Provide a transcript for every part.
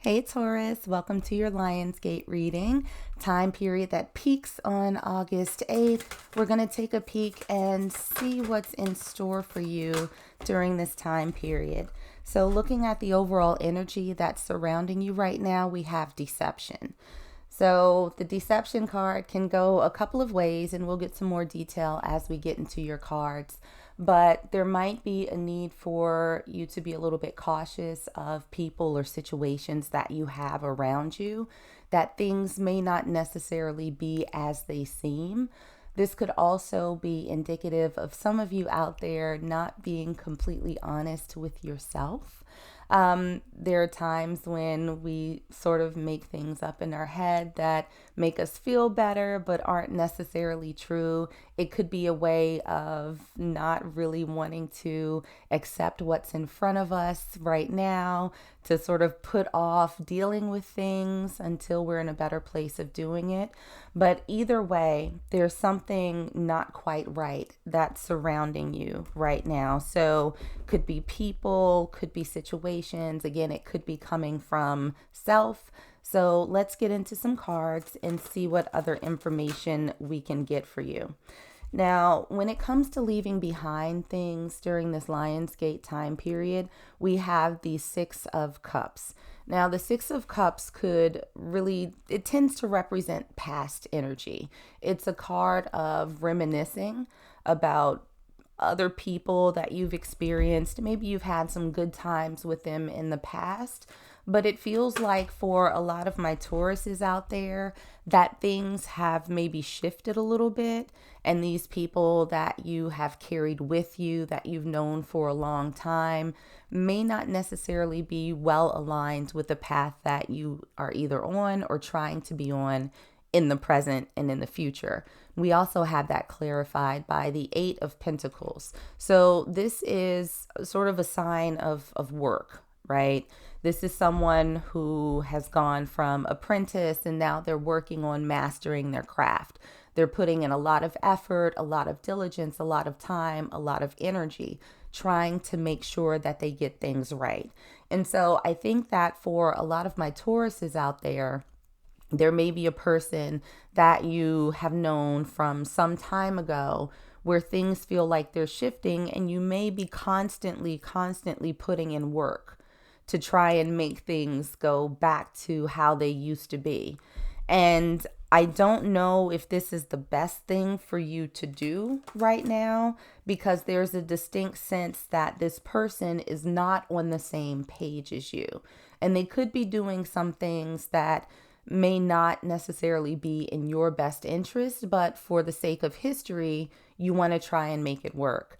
Hey Taurus, welcome to your Lionsgate reading, time period that peaks on August 8th. We're going to take a peek and see what's in store for you during this time period. So looking at the overall energy that's surrounding you right now, we have deception. So the deception card can go a couple of ways, and we'll get some more detail as we get into your cards. But there might be a need for you to be a little bit cautious of people or situations that you have around you, that things may not necessarily be as they seem. This could also be indicative of some of you out there not being completely honest with yourself. There are times when we sort of make things up in our head that make us feel better but aren't necessarily true. It could be a way of not really wanting to accept what's in front of us right now, to sort of put off dealing with things until we're in a better place of doing it. But either way, there's something not quite right that's surrounding you right now. So could be people, could be situations. Again, it could be coming from self. So let's get into some cards and see what other information we can get for you. Now, when it comes to leaving behind things during this Lionsgate time period, we have the Six of Cups. Now, the Six of Cups it tends to represent past energy. It's a card of reminiscing about other people that you've experienced. Maybe you've had some good times with them in the past, but it feels like for a lot of my Tauruses out there that things have maybe shifted a little bit, and these people that you have carried with you, that you've known for a long time, may not necessarily be well aligned with the path that you are either on or trying to be on in the present and in the future. We also have that clarified by the Eight of Pentacles. So this is sort of a sign of work, right? This is someone who has gone from apprentice and now they're working on mastering their craft. They're putting in a lot of effort, a lot of diligence, a lot of time, a lot of energy, trying to make sure that they get things right. And so I think that for a lot of my Tauruses out there may be a person that you have known from some time ago where things feel like they're shifting, and you may be constantly putting in work to try and make things go back to how they used to be. And I don't know if this is the best thing for you to do right now, because there's a distinct sense that this person is not on the same page as you. And they could be doing some things that may not necessarily be in your best interest, but for the sake of history, you want to try and make it work.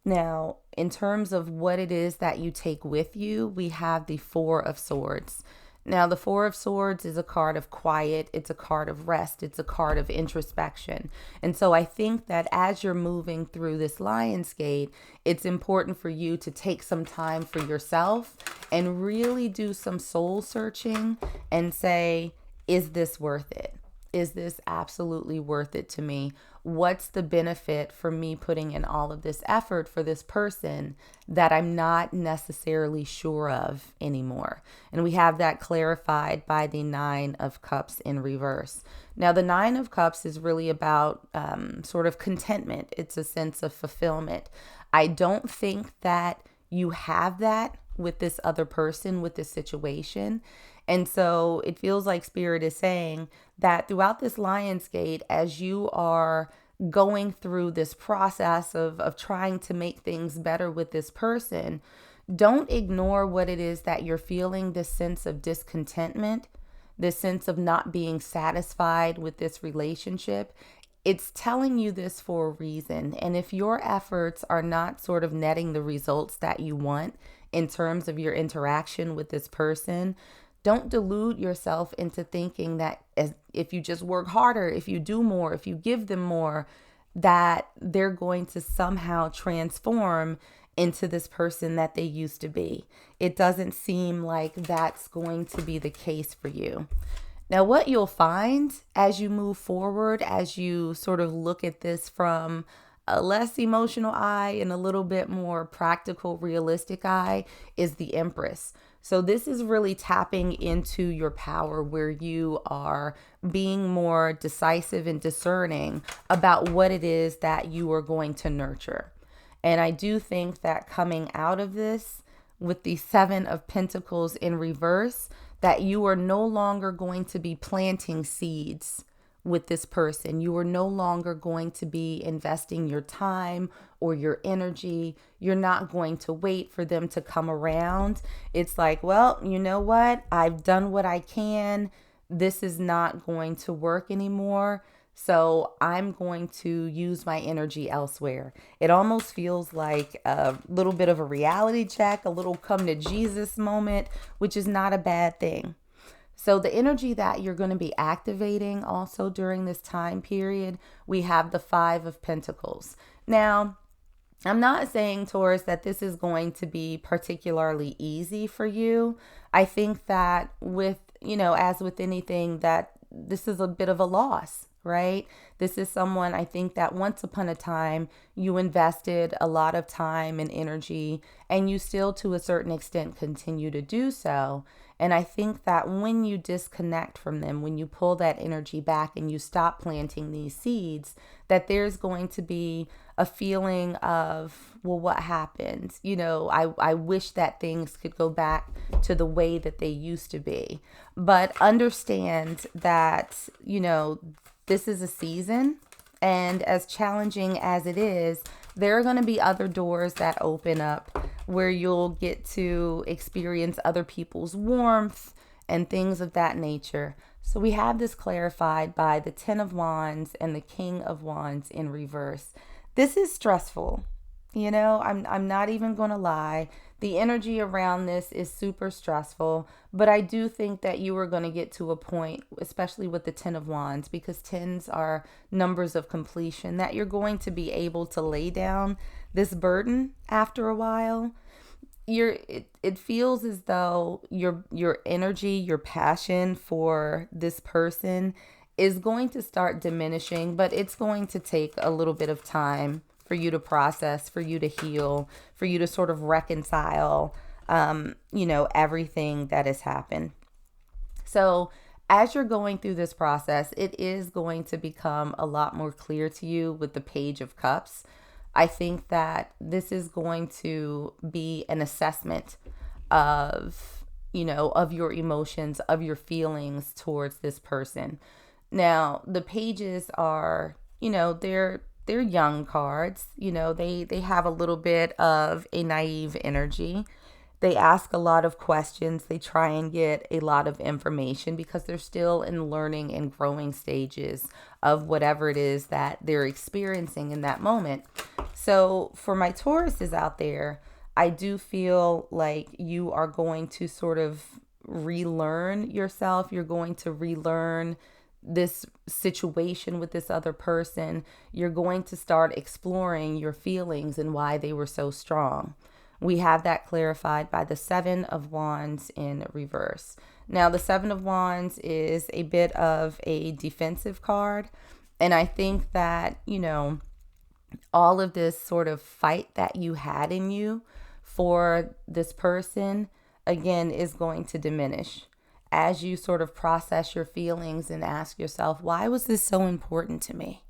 Now, in terms of what it is that you take with you, we have the Four of Swords. Now, the Four of Swords is a card of quiet. It's a card of rest. It's a card of introspection. And so I think that as you're moving through this Lionsgate, it's important for you to take some time for yourself and really do some soul searching and say, is this worth it? Is this absolutely worth it to me? What's the benefit for me putting in all of this effort for this person that I'm not necessarily sure of anymore? And we have that clarified by the Nine of Cups in reverse. Now, the Nine of Cups is really about sort of contentment. It's a sense of fulfillment. I don't think that you have that with this other person, with this situation. And so it feels like Spirit is saying that throughout this Lionsgate, as you are going through this process of trying to make things better with this person, don't ignore what it is that you're feeling, this sense of discontentment, this sense of not being satisfied with this relationship. It's telling you this for a reason. And if your efforts are not sort of netting the results that you want in terms of your interaction with this person, don't delude yourself into thinking that if you just work harder, if you do more, if you give them more, that they're going to somehow transform into this person that they used to be. It doesn't seem like that's going to be the case for you. Now, what you'll find as you move forward, as you sort of look at this from a less emotional eye and a little bit more practical, realistic eye, is the Empress. So this is really tapping into your power where you are being more decisive and discerning about what it is that you are going to nurture. And I do think that coming out of this with the Seven of Pentacles in reverse, that you are no longer going to be planting seeds with this person. You are no longer going to be investing your time or your energy. You're not going to wait for them to come around. It's like, well, you know what? I've done what I can. This is not going to work anymore. So I'm going to use my energy elsewhere. It almost feels like a little bit of a reality check, a little come to Jesus moment, which is not a bad thing. So the energy that you're going to be activating also during this time period, we have the Five of Pentacles. Now, I'm not saying, Taurus, that this is going to be particularly easy for you. I think that with, as with anything, that this is a bit of a loss, right? This is someone, I think, that once upon a time you invested a lot of time and energy, and you still to a certain extent continue to do so. And I think that when you disconnect from them, when you pull that energy back and you stop planting these seeds, that there's going to be a feeling of, well, what happened? I wish that things could go back to the way that they used to be. But understand that, this is a season, and as challenging as it is, there are going to be other doors that open up where you'll get to experience other people's warmth and things of that nature. So we have this clarified by the Ten of Wands and the King of Wands in reverse. This is stressful. I'm not even going to lie. The energy around this is super stressful, but I do think that you are going to get to a point, especially with the Ten of Wands, because tens are numbers of completion, that you're going to be able to lay down this burden after a while. It feels as though your energy, your passion for this person is going to start diminishing, but it's going to take a little bit of time for you to process, for you to heal, for you to sort of reconcile, everything that has happened. So as you're going through this process, it is going to become a lot more clear to you with the Page of Cups. I think that this is going to be an assessment of, of your emotions, of your feelings towards this person. Now, the pages are, they're young cards. They have a little bit of a naive energy. They ask a lot of questions. They try and get a lot of information because they're still in learning and growing stages of whatever it is that they're experiencing in that moment. So for my Tauruses out there, I do feel like you are going to sort of relearn yourself. You're going to relearn this situation with this other person. You're going to start exploring your feelings and why they were so strong. We have that clarified by the Seven of Wands in reverse. Now, the Seven of Wands is a bit of a defensive card. And I think that, all of this sort of fight that you had in you for this person, again, is going to diminish as you sort of process your feelings and ask yourself, why was this so important to me?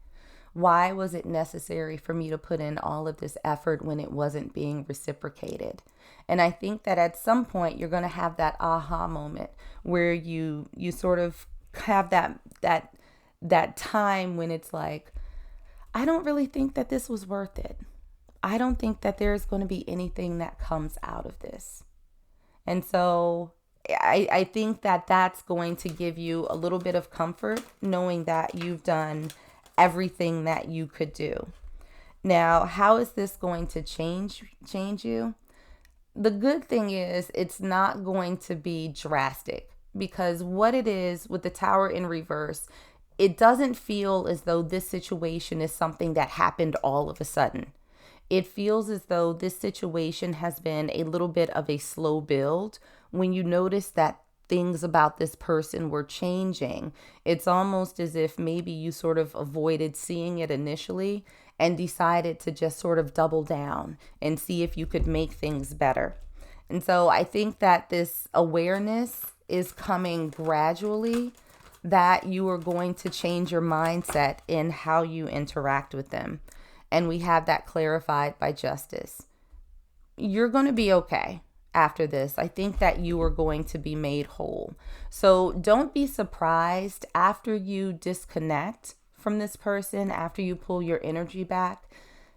Why was it necessary for me to put in all of this effort when it wasn't being reciprocated? And I think that at some point you're going to have that aha moment where you sort of have that time when it's like, I don't really think that this was worth it. I don't think that there's going to be anything that comes out of this. And so I think that that's going to give you a little bit of comfort knowing that you've done everything that you could do. Now, how is this going to change you? The good thing is it's not going to be drastic, because what it is with the Tower in reverse, it doesn't feel as though this situation is something that happened all of a sudden. It feels as though this situation has been a little bit of a slow build. When you notice that things about this person were changing, it's almost as if maybe you sort of avoided seeing it initially and decided to just sort of double down and see if you could make things better. And so I think that this awareness is coming gradually, that you are going to change your mindset in how you interact with them. And we have that clarified by justice. You're going to be okay after this. I think that you are going to be made whole. So don't be surprised after you disconnect from this person, after you pull your energy back,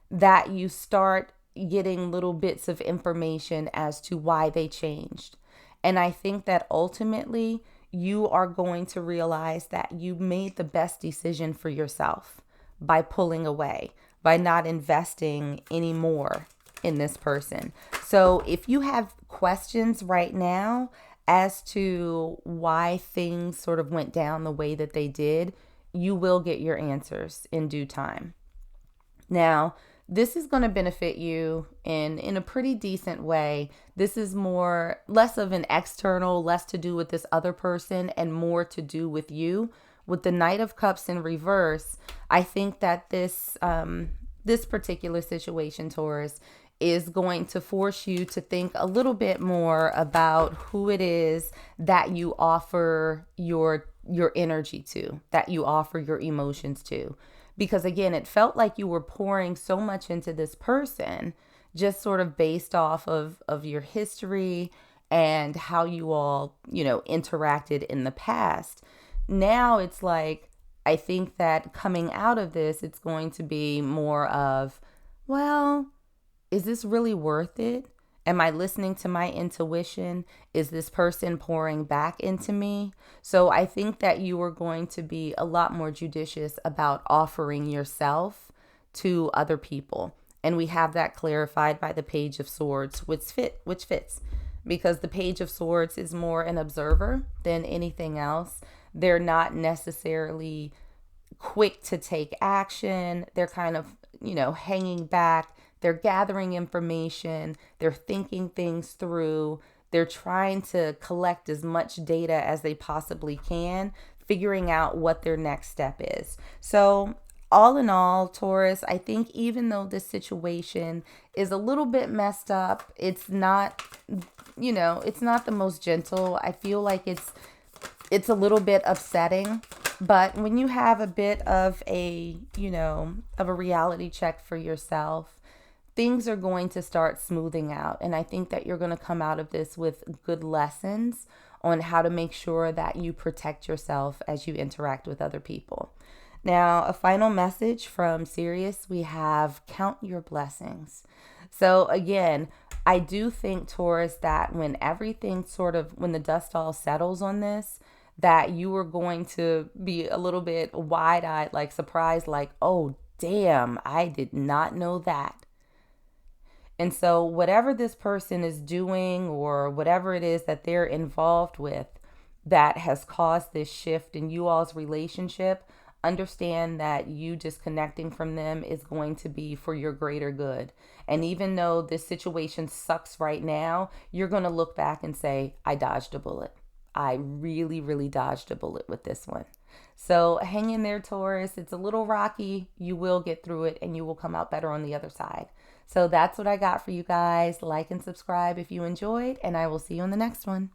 that you start getting little bits of information as to why they changed. And I think that ultimately you are going to realize that you made the best decision for yourself by pulling away, by not investing anymore in this person. So if you have questions right now as to why things sort of went down the way that they did, you will get your answers in due time. Now, this is going to benefit you in a pretty decent way. This is less of an external, less to do with this other person and more to do with you. With the Knight of Cups in reverse, I think that this particular situation, Taurus, is going to force you to think a little bit more about who it is that you offer your energy to, that you offer your emotions to. Because again, it felt like you were pouring so much into this person, just sort of based off of your history and how you all, interacted in the past. Now it's like, I think that coming out of this, it's going to be more of, well, is this really worth it? Am I listening to my intuition? Is this person pouring back into me? So I think that you are going to be a lot more judicious about offering yourself to other people. And we have that clarified by the Page of Swords, which fits. Because the Page of Swords is more an observer than anything else. They're not necessarily quick to take action. They're kind of, hanging back. They're gathering information. They're thinking things through. They're trying to collect as much data as they possibly can, figuring out what their next step is. So all in all, Taurus, I think even though this situation is a little bit messed up, it's not, it's not the most gentle. I feel like it's a little bit upsetting. But when you have a bit of a reality check for yourself, things are going to start smoothing out. And I think that you're going to come out of this with good lessons on how to make sure that you protect yourself as you interact with other people. Now, a final message from Sirius, we have count your blessings. So again, I do think, Taurus, that when the dust all settles on this, that you are going to be a little bit wide-eyed, like surprised, like, oh, damn, I did not know that. And so whatever this person is doing or whatever it is that they're involved with that has caused this shift in you all's relationship, understand that you disconnecting from them is going to be for your greater good. And even though this situation sucks right now, you're going to look back and say, I dodged a bullet. I really, really dodged a bullet with this one. So hang in there, Taurus. It's a little rocky. You will get through it and you will come out better on the other side. So that's what I got for you guys. Like and subscribe if you enjoyed, and I will see you on the next one.